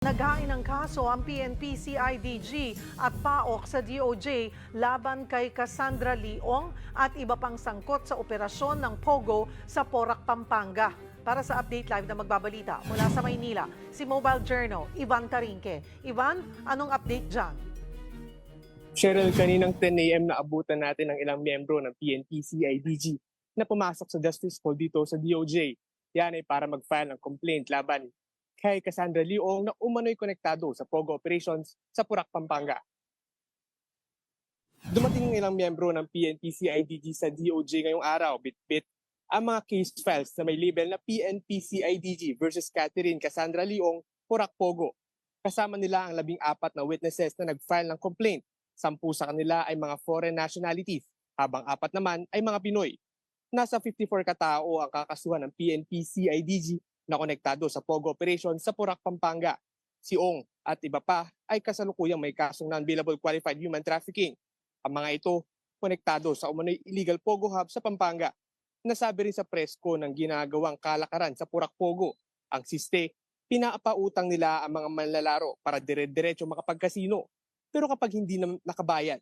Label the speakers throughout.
Speaker 1: Naghain ng kaso ang PNP-CIDG at PAOK sa DOJ laban kay Cassandra Leong at iba pang sangkot sa operasyon ng Pogo sa Porac, Pampanga. Para sa Update Live na magbabalita mula sa Maynila, si Mobile Journal, Ivan Tarinque. Ivan, anong update dyan?
Speaker 2: Cheryl, kaninang 10 a.m. na abutan natin ng ilang miyembro ng PNP-CIDG na pumasok sa Justice Hall dito sa DOJ. Yan ay para mag-file ng complaint laban kay Cassandra Leong na umano'y konektado sa Pogo operations sa Porac, Pampanga. Dumating ng ilang miyembro ng PNP-CIDG sa DOJ ngayong araw, bit-bit ang mga case files na may label na PNP-CIDG versus Catherine Cassandra Leong, Porac, Pogo. Kasama nila ang 14 na witnesses na nag-file ng complaint. 10 sa kanila ay mga foreign nationalities, habang 4 naman ay mga Pinoy. Nasa 54 katao ang kakasuhan ng PNP-CIDG na konektado sa Pogo operation sa Porac, Pampanga. Si Ong at iba pa ay kasalukuyang may kasong non-billable qualified human trafficking. Ang mga ito konektado sa umano'y illegal Pogo hub sa Pampanga. Nasabi rin sa presko ng ginagawang kalakaran sa Porac, Pogo. Ang siste, pinaapautang nila ang mga manlalaro para dire-diretso makapagkasino. Pero kapag hindi na nakabayad,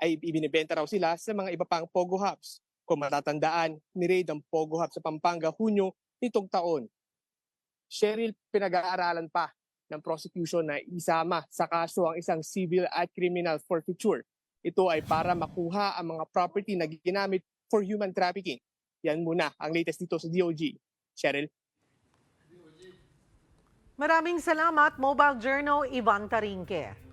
Speaker 2: ay ibinibenta raw sila sa mga iba pang Pogo hubs. Kung matatandaan, ni-raid ang Pogo hub sa Pampanga Hunyo nitong taon. Cheryl, pinag-aaralan pa ng prosecution na isama sa kaso ang isang civil at criminal forfeiture. Ito ay para makuha ang mga property na ginamit for human trafficking. Yan muna ang latest dito sa DOJ. Cheryl?
Speaker 1: Maraming salamat, Mobile Journal, Ivan Tarinque.